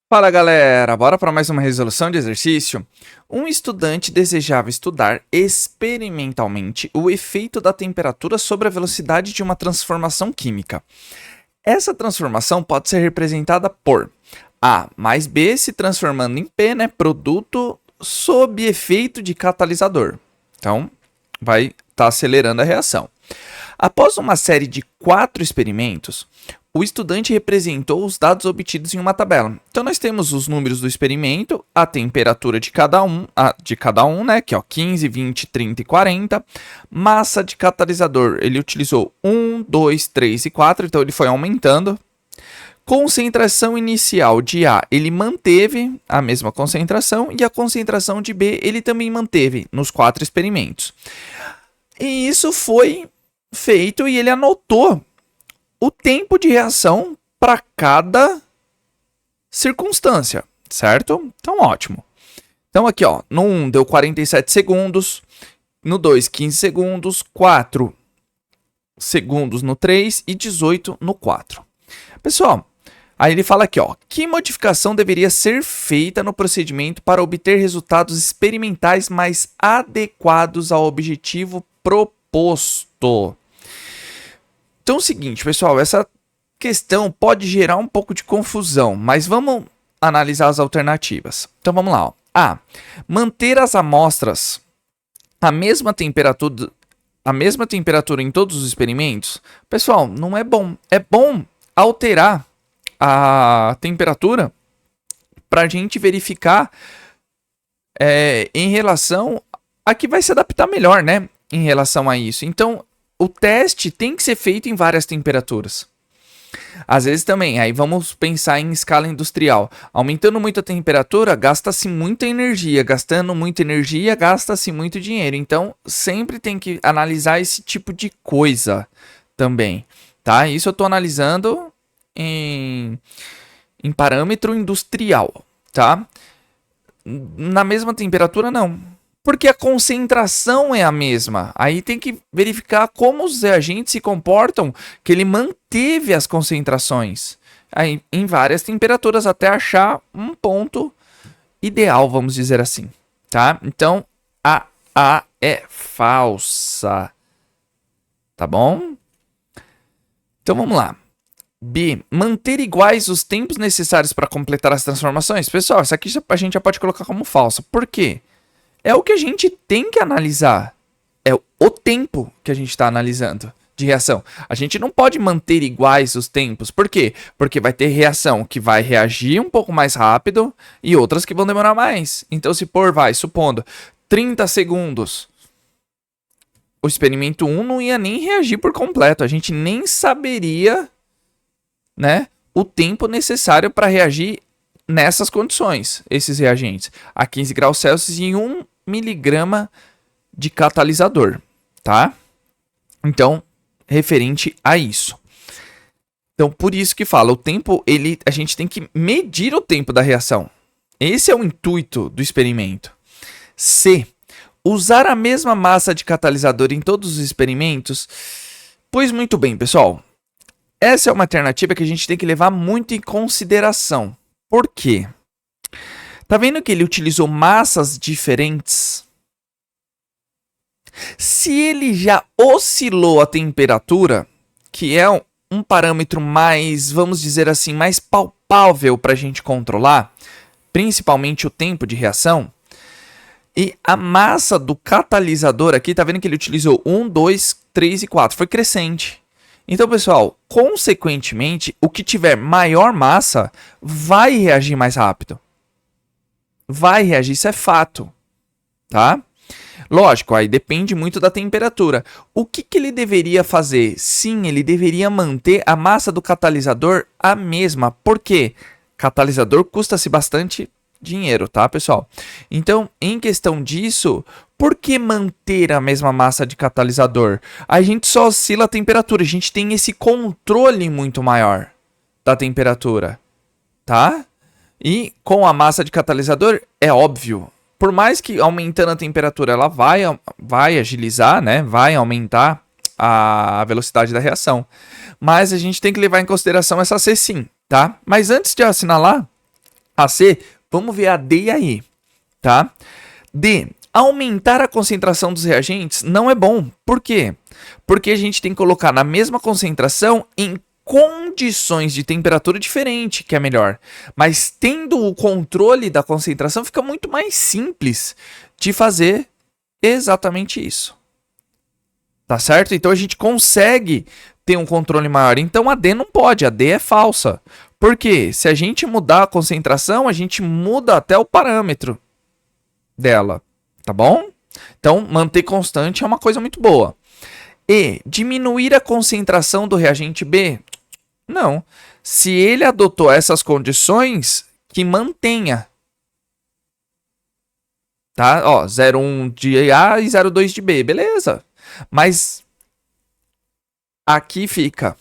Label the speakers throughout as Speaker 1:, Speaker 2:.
Speaker 1: Fala galera, bora para mais uma resolução de exercício? Um estudante desejava estudar experimentalmente o efeito da temperatura sobre a velocidade de uma transformação química. Essa transformação pode ser representada por A mais B se transformando em P, produto sob efeito de catalisador. Então, vai estar acelerando a reação. Após uma série de 4 experimentos, o estudante representou os dados obtidos em uma tabela. Então, nós temos os números do experimento, a temperatura de cada um, que é 15, 20, 30 e 40. Massa de catalisador, ele utilizou 1, 2, 3 e 4, então ele foi aumentando. Concentração inicial de A, ele manteve a mesma concentração, e a concentração de B, ele também manteve nos 4 experimentos. E isso foi feito e ele anotou o tempo de reação para cada circunstância, certo? Então, ótimo. Então, aqui, ó, no 1 deu 47 segundos, no 2, 15 segundos, 4 segundos no 3 e 18 no 4. Pessoal, aí ele fala aqui, ó, que modificação deveria ser feita no procedimento para obter resultados experimentais mais adequados ao objetivo proposto? Então é o seguinte, pessoal, essa questão pode gerar um pouco de confusão, mas vamos analisar as alternativas. Então vamos lá. Ó. A. Manter as amostras a mesma temperatura em todos os experimentos? Pessoal, não é bom. É bom alterar a temperatura para a gente verificar em relação a que vai se adaptar melhor, né? Em relação a isso. Então, o teste tem que ser feito em várias temperaturas. Às vezes também, aí vamos pensar em escala industrial. Aumentando muito a temperatura, gasta-se muita energia. Gastando muita energia, gasta-se muito dinheiro. Então, sempre tem que analisar esse tipo de coisa também, tá? Isso eu estou analisando em parâmetro industrial, tá? Na mesma temperatura, não. Porque a concentração é a mesma. Aí tem que verificar como os reagentes se comportam, que ele manteve as concentrações aí, em várias temperaturas até achar um ponto ideal, vamos dizer assim, tá? Então, a é falsa, tá bom? Então, vamos lá. B. Manter iguais os tempos necessários para completar as transformações? Pessoal, isso aqui a gente já pode colocar como falsa. Por quê? É o que a gente tem que analisar. É o tempo que a gente está analisando de reação. A gente não pode manter iguais os tempos. Por quê? Porque vai ter reação que vai reagir um pouco mais rápido e outras que vão demorar mais. Então, se supondo, 30 segundos, o experimento 1 não ia nem reagir por completo. A gente nem saberia, né, o tempo necessário para reagir nessas condições, esses reagentes. A 15 graus Celsius em 1 miligrama de catalisador, tá? Então, referente a isso. Então, por isso que fala, o tempo, a gente tem que medir o tempo da reação. Esse é o intuito do experimento. C. Usar a mesma massa de catalisador em todos os experimentos? Pois muito bem, pessoal. Essa é uma alternativa que a gente tem que levar muito em consideração. Por quê? Tá vendo que ele utilizou massas diferentes? Se ele já oscilou a temperatura, que é um parâmetro mais, vamos dizer assim, mais palpável para a gente controlar, principalmente o tempo de reação, e a massa do catalisador aqui, tá vendo que ele utilizou 1, 2, 3 e 4, foi crescente. Então, pessoal, consequentemente, o que tiver maior massa vai reagir mais rápido. Vai reagir, isso é fato, tá? Lógico, aí depende muito da temperatura. O que ele deveria fazer? Sim, ele deveria manter a massa do catalisador a mesma. Por quê? Catalisador custa-se bastante dinheiro, tá, pessoal? Então, em questão disso, por que manter a mesma massa de catalisador? A gente só oscila a temperatura, a gente tem esse controle muito maior da temperatura, tá? E com a massa de catalisador, é óbvio, por mais que aumentando a temperatura ela vai agilizar, né? Vai aumentar a velocidade da reação. Mas a gente tem que levar em consideração essa C sim, tá? Mas antes de assinalar, A C, vamos ver a D e a E, tá? D, aumentar a concentração dos reagentes não é bom. Por quê? Porque a gente tem que colocar na mesma concentração em condições de temperatura diferente, que é melhor. Mas tendo o controle da concentração, fica muito mais simples de fazer exatamente isso. Tá certo? Então a gente consegue ter um controle maior. Então a D não pode, a D é falsa. Por quê? Se a gente mudar a concentração, a gente muda até o parâmetro dela, tá bom? Então manter constante é uma coisa muito boa. E diminuir a concentração do reagente B? Não. Se ele adotou essas condições, que mantenha. Tá? Ó, 0,1 de A e 0,2 de B, beleza. Mas aqui fica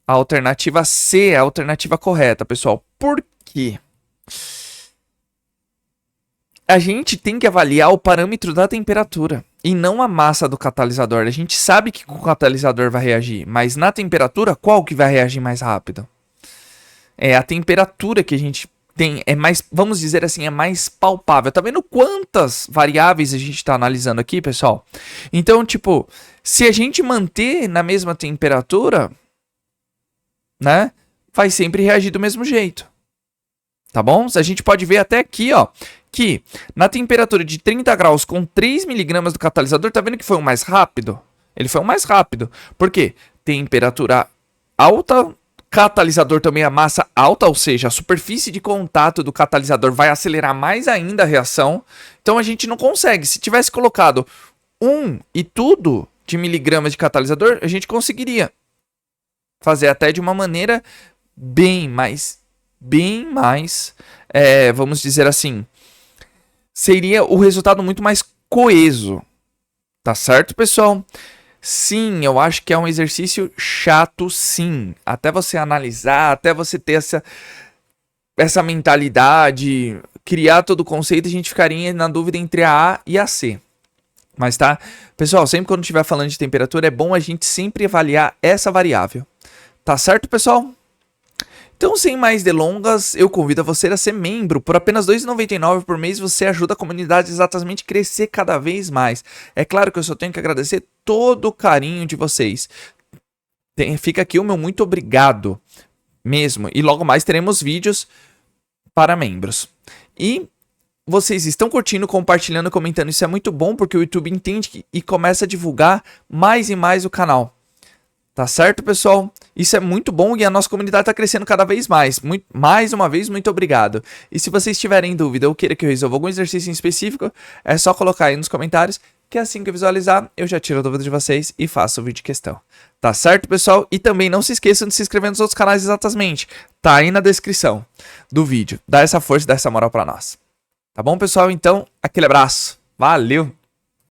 Speaker 1: a alternativa C, a alternativa correta, pessoal. Por quê? A gente tem que avaliar o parâmetro da temperatura e não a massa do catalisador. A gente sabe que o catalisador vai reagir, mas na temperatura, qual que vai reagir mais rápido? É a temperatura que a gente tem, é mais, vamos dizer assim, é mais palpável. Tá vendo quantas variáveis a gente está analisando aqui, pessoal? Então, tipo, se a gente manter na mesma temperatura, né, vai sempre reagir do mesmo jeito. Tá bom? A gente pode ver até aqui, ó, que na temperatura de 30 graus com 3 miligramas do catalisador, tá vendo que foi o mais rápido? Ele foi o mais rápido. Por quê? Temperatura alta, catalisador também a massa alta, ou seja, a superfície de contato do catalisador vai acelerar mais ainda a reação. Então a gente não consegue. Se tivesse colocado 1 e tudo de miligramas de catalisador, a gente conseguiria fazer até de uma maneira bem mais, vamos dizer assim, seria o resultado muito mais coeso. Tá certo, pessoal? Sim, eu acho que é um exercício chato, sim. Até você analisar, até você ter essa mentalidade, criar todo o conceito, a gente ficaria na dúvida entre a A e a C. Mas tá? Pessoal, sempre quando estiver falando de temperatura, é bom a gente sempre avaliar essa variável. Tá certo, pessoal? Então, sem mais delongas, eu convido você a ser membro. Por apenas R$ 2,99 por mês, você ajuda a comunidade exatamente a crescer cada vez mais. É claro que eu só tenho que agradecer todo o carinho de vocês. Fica aqui o meu muito obrigado mesmo. E logo mais teremos vídeos para membros. E vocês estão curtindo, compartilhando, comentando. Isso é muito bom porque o YouTube entende e começa a divulgar mais e mais o canal. Tá certo, pessoal? Isso é muito bom e a nossa comunidade está crescendo cada vez mais. Mais uma vez, muito obrigado. E se vocês tiverem dúvida ou queira que eu resolva algum exercício em específico, é só colocar aí nos comentários, que assim que eu visualizar, eu já tiro a dúvida de vocês e faço o vídeo de questão. Tá certo, pessoal? E também não se esqueçam de se inscrever nos outros canais exatamente. Tá aí na descrição do vídeo. Dá essa força e dá essa moral pra nós. Tá bom, pessoal? Então, aquele abraço. Valeu!